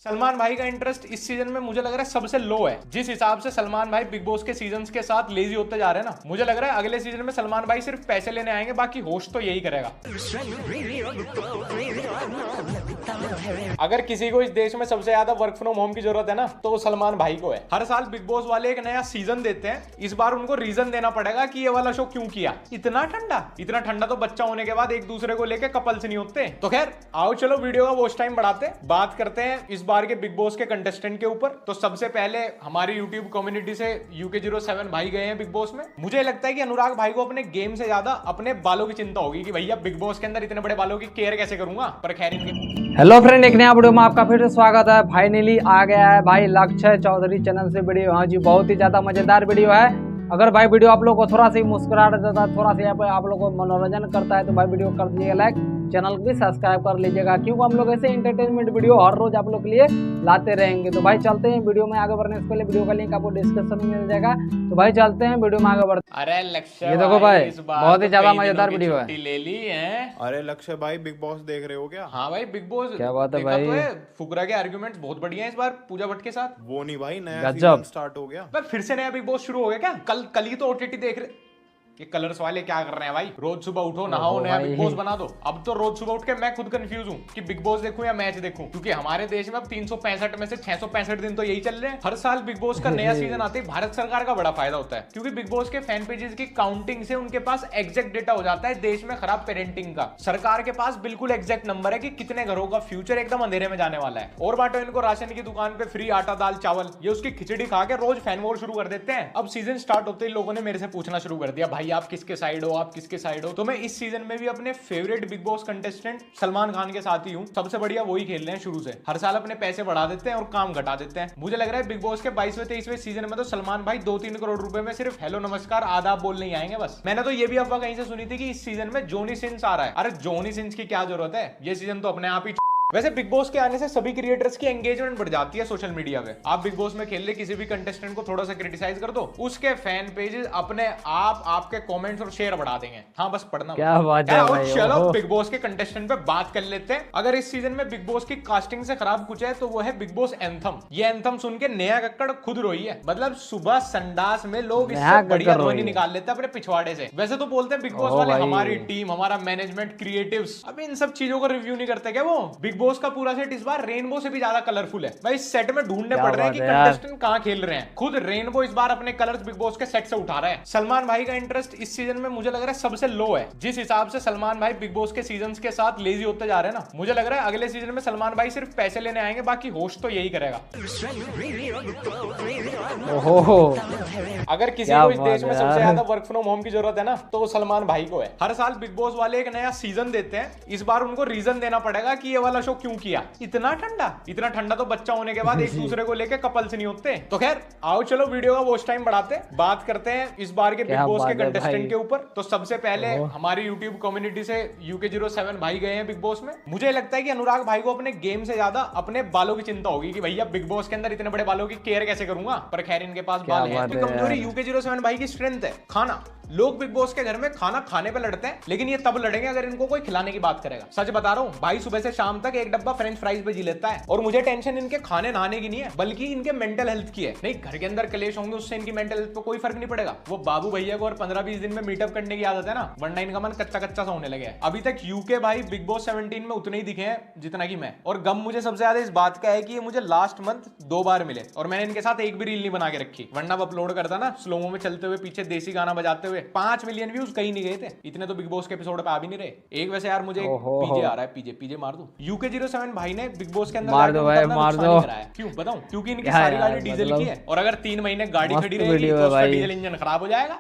सलमान भाई का इंटरेस्ट इस सीजन में मुझे लग रहा है सबसे लो है। जिस हिसाब से सलमान भाई बिग बॉस के सीजन्स के साथ लेजी होते जा रहे हैं ना, मुझे लग रहा है अगले सीजन में सलमान भाई सिर्फ पैसे लेने आएंगे, बाकी होस्ट तो यही करेगा। अगर किसी को इस देश में सबसे ज्यादा वर्क फ्रॉम होम की जरूरत है ना, तो वो सलमान भाई को है। हर साल बिग बॉस वाले एक नया सीजन देते हैं, इस बार उनको रीजन देना पड़ेगा कि ये वाला शो क्यों किया। इतना ठंडा तो बच्चा होने के बाद एक दूसरे को लेके कपल्स नहीं होते। तो खैर आओ चलो वीडियो का वॉच टाइम बढ़ाते हैं, बात करते हैं इस बार के बिग बॉस के कंटेस्टेंट के ऊपर। तो सबसे पहले हमारी यूट्यूब कम्युनिटी से UK07 भाई गए हैं बिग बॉस में। मुझे लगता है कि अनुराग भाई को अपने गेम से ज्यादा अपने बालों की चिंता होगी कि भैया बिग बॉस के अंदर इतने बड़े बालों की केयर कैसे करूंगा। पर खैर इनके हेलो फ्रेंड, एक नया वीडियो में आपका फिर से स्वागत है। फाइनली आ गया है भाई लक्ष्य चौधरी चैनल से वीडियो। हाँ जी, बहुत ही ज्यादा मजेदार वीडियो है। अगर भाई वीडियो आप लोग को थोड़ा सी मुस्कुराहट देता है, थोड़ा सा यहाँ पे आप लोग को मनोरंजन करता है, तो भाई वीडियो कर दीजिएगा लाइक, चैनल को भी सब्सक्राइब कर लीजिएगा, क्योंकि हम लोग ऐसे एंटरटेनमेंट वीडियो हर रोज आप लोग के लिए लाते रहेंगे। तो भाई चलते हैं वीडियो में आगे बढ़ने से पहले, वीडियो का लिंक आपको डिस्क्रिप्शन में मिल जाएगा। तो भाई चलते हैं वीडियो में आगे बढ़ते। अरे लक्ष्य, ये देखो भाई बहुत ही ज्यादा मजेदार वीडियो है। ले ली है। अरे लक्ष्य भाई बिग बॉस देख रहे हो क्या? हाँ भाई बिग बॉस क्या बात है भाई। तो फुकरा के आर्गुमेंट्स बहुत बढ़िया है इस बार पूजा भट्ट के साथ। वो नहीं भाई, नया सीजन स्टार्ट हो गया। फिर से नया बिग बॉस शुरू हो गया क्या? कल ही तो OTT देख रहे। ये कलर्स वाले क्या कर रहे हैं भाई? रोज सुबह उठो, नहाओ, नया बिग बॉस बना दो। अब तो रोज सुबह उठ के मैं खुद कंफ्यूज हूँ कि बिग बॉस देखूं या मैच देखूं, क्योंकि हमारे देश में अब 365 में से 665 दिन तो यही चल रहे हैं। हर साल बिग बॉस का नया सीजन आते ही भारत सरकार का बड़ा फायदा होता है, क्योंकि बिग बॉस के फैन पेजेस की काउंटिंग से उनके पास एग्जैक्ट डेटा हो जाता है देश में खराब पेरेंटिंग का। सरकार के पास बिल्कुल एग्जैक्ट नंबर है कि कितने घरों का फ्यूचर एकदम अंधेरे में जाने वाला है। और बांटो इनको राशन की दुकान पे फ्री आटा दाल चावल, ये उसकी खिचड़ी खा के रोज फैन वॉर शुरू कर देते हैं। अब सीजन स्टार्ट होते ही लोगों ने मेरे से पूछना शुरू कर दिया, भाई आप किसके साइड हो, आप किसके साइड हो? तो मैं इस सीजन में भी अपने favourite big boss contestant Salman Khan के साथ ही हूं। सबसे बढ़िया वही खेल रहे हैं शुरू से। हर साल अपने पैसे बढ़ा देते हैं और काम घटा देते हैं। मुझे लग रहा है बिग बॉस के 22वें 23वें सीजन में तो सलमान भाई 2-3 करोड़ रुपए में सिर्फ हेलो नमस्कार आदाब बोलने ही आएंगे बस। मैंने तो ये भी अफवाह कहीं से सुनी थी कि इस सीजन में जॉनी सिंस आ रहा है। अरे जॉनी सिंस की क्या जरूरत है, ये सीजन तो अपने आप ही। वैसे बिग बॉस के आने से सभी क्रिएटर्स की एंगेजमेंट बढ़ जाती है सोशल मीडिया पे। आप बिग बॉस में खेल रहे किसी भी कंटेस्टेंट को थोड़ा सा क्रिटिसाइज कर दो, उसके फैन पेजेस अपने आप आपके कमेंट्स और शेयर बढ़ा देंगे। हाँ बस पढ़ना। क्या बात है भाई। चलो बिग बॉस के कंटेस्टेंट पे बात कर लेते हैं। अगर इस सीजन में बिग बॉस की कास्टिंग से खराब कुछ है तो वो है बिग बॉस एंथम। ये एंथम सुन के नया कक्कड़ खुद रोई है। मतलब सुबह संडास में लोग इससे बढ़िया ध्वनि निकाल लेते हैं अपने पिछवाड़े से। वैसे तो बोलते हैं बिग बॉस वाले हमारी टीम, हमारा मैनेजमेंट, क्रिएटिव्स, अब इन सब चीजों का रिव्यू नहीं करते क्या? वो बिग बॉस का पूरा सेट इस बार रेनबो से भी ज्यादा कलरफुल है भाई। सेट में ढूंढने पड़ रहे हैं कि कंटेस्टेंट कहां खेल रहे हैं। खुद रेनबो इस बार अपने कलर्स बिग बॉस के सेट से उठा रहा है। सलमान भाई का इंटरेस्ट इस सीजन में मुझे लग रहा है सबसे लो है। जिस हिसाब से सलमान भाई बिग बॉस के सीजन्स के साथ लेजी होते जा रहे हैं ना, मुझे लग रहा है अगले सीजन में सलमान भाई सिर्फ पैसे लेने आएंगे, बाकी होस्ट तो यही करेगा। अगर किसी को इस देश में सबसे ज्यादा वर्क फ्रॉम होम की जरूरत है ना, तो वो सलमान भाई को है। हर साल बिग बॉस वाले एक नया सीजन देते हैं, इस बार उनको रीजन देना पड़ेगा कि ये वाला शो क्यों किया। इतना ठंडा तो बच्चा होने के बाद एक दूसरे को लेके कपल्स नहीं होते। तो खैर आओ चलो वीडियो का वॉच टाइम बढ़ाते हैं, बात करते हैं इस बार के बिग बॉस के कंटेस्टेंट के ऊपर। तो सबसे पहले हमारी यूट्यूब कम्युनिटी से UK07 भाई गए हैं बिग बॉस में। मुझे लगता है कि अनुराग भाई को अपने गेम से ज्यादा अपने बालों की चिंता होगी कि भैया बिग बॉस के अंदर इतने बड़े बालों की केयर कैसे करूंगा। पर खैर इनके पास बाल है। कमजोरी UK07 भाई की स्ट्रेंथ है खाना। लोग बिग बॉस के घर में खाना खाने पे लड़ते हैं, लेकिन ये तब लड़ेंगे अगर इनको कोई खिलाने की बात करेगा। सच बता रहा हूँ भाई, सुबह से शाम तक एक डब्बा फ्रेंच फ्राइज पे जी लेता है। और मुझे टेंशन इनके खाने नहाने की नहीं है, बल्कि इनके मेंटल हेल्थ की है। नहीं, घर के अंदर कलेश होंगे, उससे इनकी मेंटल हेल्थ पे कोई फर्क नहीं पड़ेगा। वो बाबू भैया को और 15-20 दिन में मीटअप करने की आदत है ना, वरना इनका मन कच्चा कच्चा सा होने लगे है। अभी तक यूके भाई बिग बॉस 17 में उतने ही दिखे हैं जितना कि मैं। और गम मुझे सबसे ज्यादा इस बात का है कि ये मुझे लास्ट मंथ 2 बार मिले और मैंने इनके साथ एक भी रील नहीं बना के रखी, वरना वो अपलोड करता ना स्लोमो में चलते हुए पीछे देसी गाना बजाते हुए 5 मिलियन कहीं नहीं गए थे। इतने तो बिग बॉस के एपिसोड पे आ भी नहीं रहे। एक वैसे यार मुझे पीजे आ रहा है, पीजे मार दूं। UK07 भाई ने बिग बॉस के अंदर मार दो भाई, मार दो। क्यों बताऊं? क्योंकि इनकी सारी गाड़ी डीजल की है, और अगर 3 महीने गाड़ी खड़ी रहेगी तो उसका डीजल इंजन खराब हो जाएगा।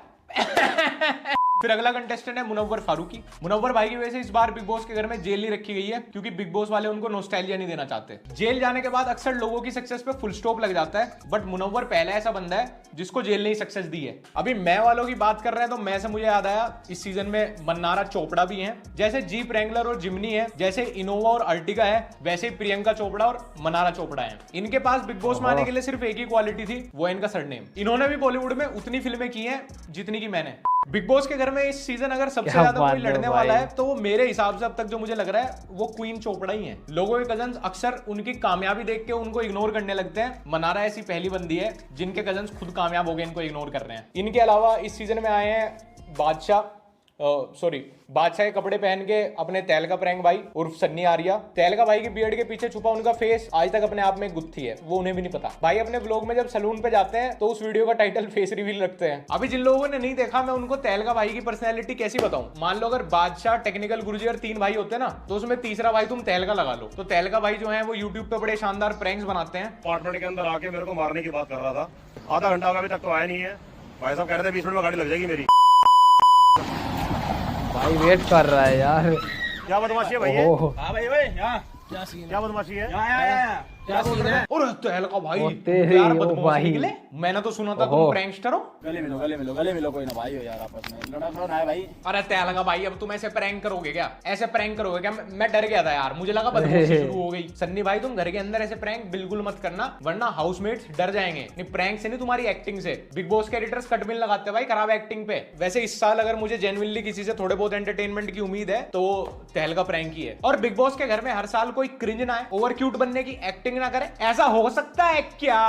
फिर अगला कंटेस्टेंट है मुनव्वर फारूकी। मुनव्वर भाई की वजह से इस बार बिग बॉस के घर में जेल नहीं रखी गई है, क्योंकि बिग बॉस वाले उनको नॉस्टैल्जिया नहीं देना चाहते। जेल जाने के बाद अक्सर लोगों की सक्सेस पे फुल स्टॉप लग जाता है, बट मुनव्वर पहला ऐसा बंदा है जिसको जेल ने ही सक्सेस दी है। अभी मैं वालों की बात कर रहे हैं तो मैं से मुझे याद आया इस सीजन में मन्नारा चोपड़ा भी है। जैसे जीप रैंगलर और जिमनी है, जैसे इनोवा और अर्टिगा है, वैसे ही प्रियंका चोपड़ा और मन्नारा चोपड़ा है। इनके पास बिग बॉस में आने के लिए सिर्फ एक ही क्वालिटी थी, वो है इनका सरनेम। इन्होंने भी बॉलीवुड में उतनी फिल्में की हैं जितनी की मैंने। बिग बॉस के घर में इस सीजन अगर सबसे ज्यादा कोई लड़ने वाला है तो वो मेरे हिसाब से अब तक जो मुझे लग रहा है वो क्वीन चोपड़ा ही है। लोगों के कजन्स अक्सर उनकी कामयाबी देख के उनको इग्नोर करने लगते हैं। मनारा ऐसी पहली बंदी है जिनके कजन्स खुद कामयाब हो गए इनको इग्नोर कर रहे हैं। इनके अलावा इस सीजन में आए हैं बादशाह के कपड़े पहन के अपने तहलका प्रैंक भाई उर्फ सन्नी आर्या। तहलका भाई की बियर्ड के पीछे छुपा उनका फेस आज तक अपने आप में गुत्थी है, वो उन्हें भी नहीं पता। भाई अपने ब्लॉग में जब सलून पे जाते हैं तो उस वीडियो का टाइटल फेस रिवील रखते हैं। अभी जिन लोगों ने नहीं देखा मैं उनको तहलका भाई की पर्सनैलिटी कैसी बताऊं। मान लो अगर बादशाह, टेक्निकल गुरुजी और 3 भाई होते ना तो उसमें तीसरा भाई तुम तहलका लगा लो। तो तहलका भाई जो है वो यूट्यूब पे बड़े शानदार प्रैंक्स बनाते हैं। अपार्टमेंट के अंदर आके मेरे को मारने की बात कर रहा था, आधा घंटा अभी तक तो आया नहीं है। भाई साहब कह रहे थे 20 मिनट में गाड़ी लग जाएगी मेरी। भाई वेट कर रहा है यार। क्या बदमाशी है भाई? हाँ भाई यहाँ क्या बदमाशी है? क्या बोल रहे हैं? और तहलका भाई तेरी यार ओ बदमाश भाई। निकले। मैंने तो सुना था तुम प्रैंकस्टर हो। गले मिलो कोई ना भाई हो यार, आपस में लड़ा थोड़ा है भाई। अरे तहलका भाई अब तुम ऐसे प्रैंक करोगे क्या? ऐसे प्रैंक करोगे क्या? मैं डर गया था यार, मुझे लगा बदमाशी शुरू हो गई। सन्नी भाई तुम घर के अंदर ऐसे प्रैंक बिल्कुल मत करना वरना हाउसमेट्स डर जाएंगे। नहीं प्रैंक से नहीं, तुम्हारी एक्टिंग से। बिग बॉस के एडिटर्स कट मिल लगाते हैं भाई खराब एक्टिंग पे। वैसे इस साल अगर मुझे जेन्युइनली किसी से थोड़े बहुत एंटरटेनमेंट की उम्मीद है तो तहलका प्रैंक ही है। और बिग बॉस के घर में हर साल कोई क्रिंज ना आए, ओवर क्यूट बनने की एक्टिंग ना करे, ऐसा हो सकता है क्या?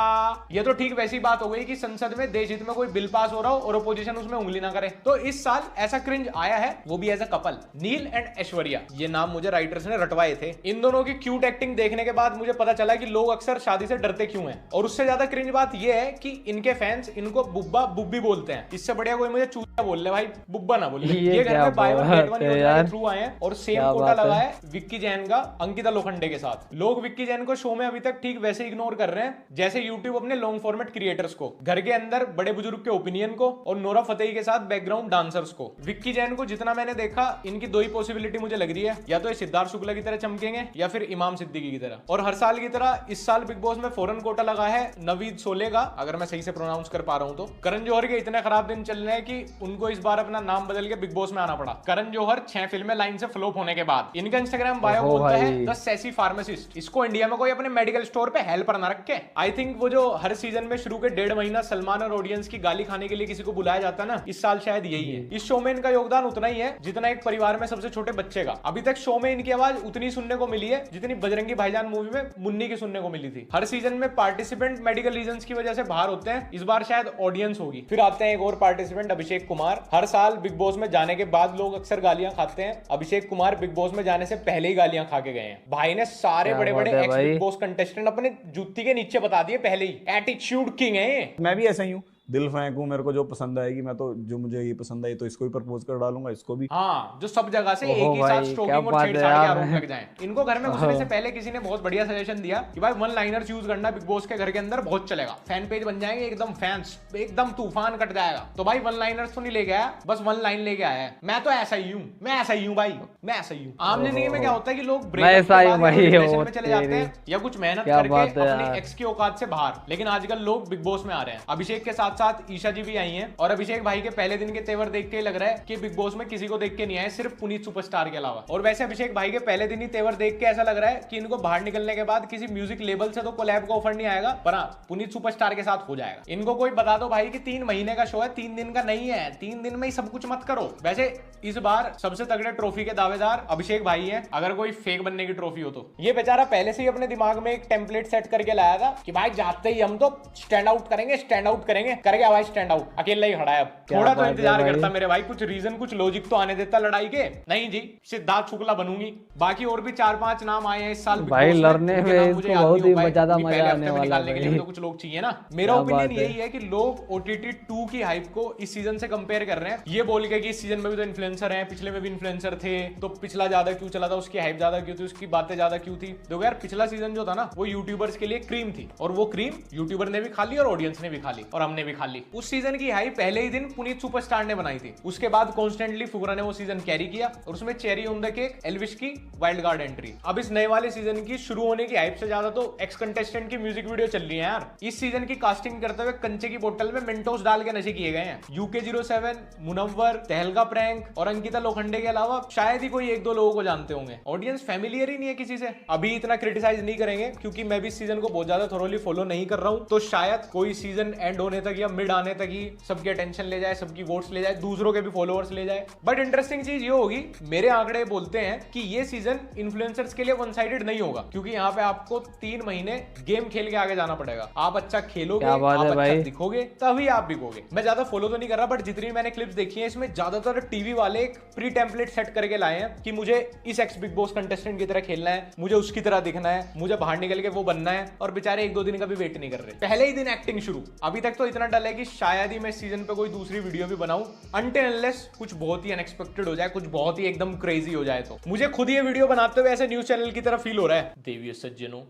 ये तो ठीक वैसी बात हो गई कि संसद में देश हित में कोई बिल पास हो रहा हो और अपोजिशन उसमें उंगली ना करे। तो इस साल ऐसा क्रिंज आया है, वो भी as a couple. Neel and Aishwarya, ये नाम मुझे राइटर्स ने रटवाए थे। इन दोनों की क्यूट एक्टिंग देखने के बाद मुझे पता चला कि लोग अक्सर शादी से डरते क्यों हैं। और उससे ज्यादा क्रिंज बात ये है कि इनके फैंस इनको बुब्बा बुब्बी बोलते हैं। इससे बढ़िया कोई मुझे चूतिया बोल ले भाई, बुब्बा ना बोल ले। ये घर में बाय वन गेट वन योजना के थ्रू आए हैं और सेम कोटा लगा है विक्की जैन का अंकिता लोखंडे के साथ। लोग विक्की जैन को शो में अभी तक ठीक वैसे इग्नोर कर रहे हैं जैसे यूट्यूब अपने लॉन्ग फॉर्मेट क्रिएटर्स को, घर के अंदर बड़े बुजुर्ग के ओपिनियन को और नोरा फतेही के साथ बैकग्राउंड डांसर्स को। विक्की जैन को जितना मैंने देखा इनकी 2 ही पॉसिबिलिटी मुझे लग रही है, या तो ये सिद्धार्थ शुक्ला की तरह चमकेंगे या फिर इमाम सिद्दीकी की तरह। और हर साल की तरह इस साल बिग बॉस में फॉरेन कोटा लगा है नवीद सोले का, अगर मैं सही से प्रोनाउंस कर पा रहा हूं तो। करण जौहर के इतने खराब दिन चल रहे हैं कि उनको इस बार अपना नाम बदल के बिग बॉस में आना पड़ा। करण जौहर 6 फिल्में लाइन से फ्लॉप होने के बाद। इनका इंस्टाग्राम बायो बोलता है द सेसी फार्मासिस्ट। इसको इंडिया में कोई अपने मेडिकल स्टोर पे हेल्पर ना रखे। आई थिंक वो जो हर सीजन में शुरू के 1.5 महीना सलमान और ऑडियंस की गाली खाने के लिए किसी को बुलाया जाता ना, इस साल शायद यही है। इस शो में इनका योगदान उतना ही है जितना एक परिवार में सबसे छोटे बच्चे का। अभी तक शो में इनकी आवाज उतनी सुनने को मिली है जितनी बजरंगी भाईजान मूवी में मुन्नी की सुनने को मिली थी। हर सीजन में पार्टिसिपेंट मेडिकल रीजंस की वजह से बाहर होते हैं, इस बार शायद ऑडियंस होगी। फिर आते हैं एक और पार्टिसिपेंट अभिषेक कुमार। हर साल बिग बॉस में जाने के बाद लोग अक्सर गालियां खाते हैं। अभिषेक कुमार बिग बॉस में जाने से पहले ही गालियां खा के गए हैं। भाई ने सारे बड़े बड़े एक्स बिग बॉस कंटेस्टेंट अपने जूती के नीचे बता दिए पहले ही। एटीट्यूड किंग है। मैं भी ऐसा ही हूँ, दिल फेंकूं, मेरे को जो पसंद आएगी मैं तो, जो मुझे ये पसंद आई तो इसको भी प्रपोज कर डालूंगा, इसको भी। हाँ, जो सब जगह से एक ही साथ स्टोकिंग और छेड़छाड़ के आरोप लग जाएं। इनको घर में घुसने से पहले किसी ने बहुत बढ़िया सजेशन दिया कि भाई 1 लाइनर यूज करना बिग बॉस के घर के अंदर बहुत चलेगा, फैन पेज बन जाएंगे एकदम, फैंस एकदम तूफान कट जाएगा। तो भाई 1 लाइनर्स तो नहीं लेके आया, बस 1 लाइन लेके आया है। मैं तो ऐसा ही हूँ, मैं ऐसा ही हूँ भाई, मैं ऐसा ही हूँ। आम जिंदगी में क्या होता है कि लोग ब्रेकअप के बाद डिप्रेशन में चले जाते हैं या कुछ मेहनत करके अपनी एक्स की औकात से बाहर। लेकिन आजकल लोग बिग बॉस में आ रहे हैं। अभिषेक के साथ साथ ईशा जी भी आई हैं और अभिषेक भाई के पहले दिन के तेवर देख के लग रहा है कि बिग बॉस में किसी को देख के नहीं आए, सिर्फ पुनीत सुपरस्टार के अलावा। और वैसे अभिषेक भाई के पहले दिन ही तेवर देख के ऐसा लग रहा है कि इनको बाहर निकलने के बाद किसी म्यूजिक लेबल से तो कोलैब का ऑफर नहीं आएगा, पर पुनीत सुपरस्टार के साथ हो जाएगा। इनको कोई बता दो भाई कि 3 महीने का शो है, 3 दिन का नहीं है। 3 दिन में ही सब कुछ मत करो। वैसे इस बार सबसे तगड़े ट्रॉफी के दावेदार अभिषेक भाई हैं, अगर कोई फेक बनने की ट्रॉफी हो तो। ये बेचारा पहले से ही अपने दिमाग में एक टेम्पलेट सेट करके लाया था कि भाई जाते ही हम तो स्टैंड आउट करेंगे, स्टैंड आउट करेंगे। कर गया भाई स्टैंड आउट, अकेला ही खड़ा है। अब थोड़ा तो इंतजार करता मेरे भाई, कुछ रीजन कुछ लॉजिक तो आने देता लड़ाई के। नहीं जी, सिद्धार्थ शुक्ला बनूंगी। बाकी और भी 4-5 नाम आए हैं इस साल भाई लड़ने में इसको बहुत ही ज्यादा मजा आने वाला है। के लिए तो कुछ लोग चाहिए ना। मेरा ओपिनियन यही है कि लोग OTT 2 की हाइप को इस सीजन से कंपेयर कर रहे हैं, ये बोल के कि इस सीजन में भी तो इन्फ्लुएंसर हैं, पिछले में भी इन्फ्लुएंसर थे, तो पिछला ज्यादा क्यों चला था, उसकी हाइप ज्यादा क्यों थी, उसकी बातें ज्यादा क्यों थी। देखो यार, पिछला सीजन जो था ना वो यूट्यूबर्स के लिए क्रीम थी, और वो क्रीम यूट्यूबर ने भी खा ली और ऑडियंस ने भी खा ली और हमने भी खा ली। उस सीजन की हाइप पहले ही दिन पुनीत सुपरस्टार ने बनाई थी। उसके बाद कॉन्स्टेंटली फुकरा ने वो सीजन कैरी किया और उसमें cherry on the cake Elvish की वाइल्ड कार्ड एंट्री। अब इस नए वाले सीजन की शुरू होने की हाइप से ज्यादा तो एक्स कंटेस्टेंट की म्यूजिक वीडियो चल रही है यार। इस सीजन की कास्टिंग करते हुए कंचे की बोतल में मेंटोस डाल के नशे किए गए हैं। UK07, मुनव्वर, तहलका प्रैंक और अंकिता लोखंडे के अलावा शायद ही कोई 1-2 लोगों को जानते होंगे। ऑडियंस फैमिलियर ही नहीं है किसी से। अभी इतना क्रिटिसाइज नहीं करेंगे क्योंकि मैं भी इस सीजन को बहुत ज्यादा थोरोली फॉलो नहीं कर रहा हूं, तो शायद कोई सीजन एंड होने तक या मिड आने तक ही सबकी अटेंशन ले जाए, सबकी वोट्स ले जाए, दूसरों के भी फॉलोअर्स ले जाए। बट इंटरेस्टिंग चीज ये होगी, मेरे आंकड़े बोलते हैं कि ये सीजन इन्फ्लुएंसर्स के लिए वन साइडेड नहीं होगा, क्योंकि यहाँ पे आपको 3 महीने गेम खेल के आगे जाना पड़ेगा। आप अच्छा खेलोगे, आप अच्छा दिखोगे, तभी आप बिकोगे। मैं ज्यादा फॉलो तो नहीं कर रहा, बट जितनी मैंने क्लिप्स देखी है इसमें ज्यादातर टीवी वाले एक प्री टेम्पलेट सेट करके लाए हैं कि मुझे इस एक्स बिग बॉस कंटेस्टेंट की तरह खेलना है, मुझे उसकी तरह दिखना है, मुझे बाहर निकल के वो बनना है, और बेचारे 1-2 दिन का भी वेट नहीं कर रहे, पहले ही दिन एक्टिंग शुरू। अभी तक तो इतना डर है कि शायद ही मैं इस सीजन पे कोई दूसरी वीडियो भी बनाऊं, अनटिल अनलेस कुछ बहुत ही अनएक्सपेक्टेड हो जाए, कुछ बहुत ही एकदम क्रेजी हो जाए। तो मुझे खुद ये वीडियो बनाते हुए ऐसे न्यूज चैनल की तरह फील हो रहा है। देवियों सज्जनों,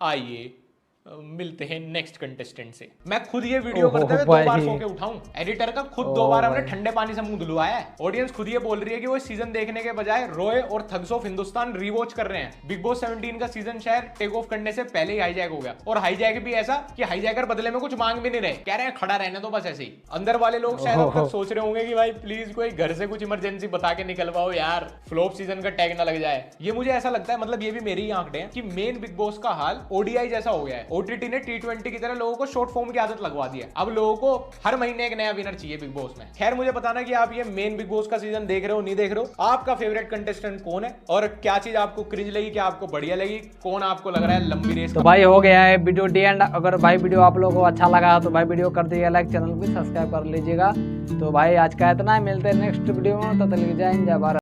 आइए मिलते हैं नेक्स्ट कंटेस्टेंट से। मैं खुद ये वीडियो करते हुए 2 बार सो के उठाऊं। एडिटर का खुद 2 बार हमने ठंडे पानी से मुंह धुलवाया है। ऑडियंस खुद ये बोल रही है कि वो सीजन देखने के बजाय रॉय और थग्स ऑफ हिंदुस्तान रीवॉच कर रहे हैं। बिग बॉस 17 का सीजन शायद टेक ऑफ करने से पहले ही हाईजैक हो गया, और हाईजैक भी ऐसा कि हाईजैकर बदले में कुछ मांग भी नहीं रहे, कह रहे हैं खड़ा रहने दो बस ऐसे ही। अंदर वाले लोग शायद अब तक सोच रहे होंगे कि भाई प्लीज कोई घर से कुछ इमरजेंसी बता के निकलवाओ यार, फ्लॉप सीजन का टैग ना लग जाए। ये मुझे ऐसा लगता है, मतलब ये भी मेरी ही आंकड़े हैं कि मेन बिग बॉस का हाल ओडीआई जैसा हो गया है। ओटीटी ने T20 की तरह लोगों को शॉर्ट फॉर्म की आदत लगवा दी है। अब लोगों को हर महीने एक नया विनर चाहिए बिग बॉस में। खैर मुझे बताना कि आप ये मेन बिग बॉस का सीजन देख रहे हो, नहीं देख रहे हो, आपका फेवरेट कंटेस्टेंट कौन है, और क्या चीज आपको क्रिंज लगी, क्या आपको बढ़िया लगी, कौन आपको लग रहा है लंबी रेस। तो भाई हो गया है वीडियो डी एंड। अगर भाई वीडियो आप लोगों को अच्छा लगा तो भाई वीडियो कर दीजिएगा लाइक, चैनल भी सब्सक्राइब कर लीजिएगा। तो भाई आज का इतना है, मिलते हैं नेक्स्ट वीडियो में, तो जय हिंद जय भारत।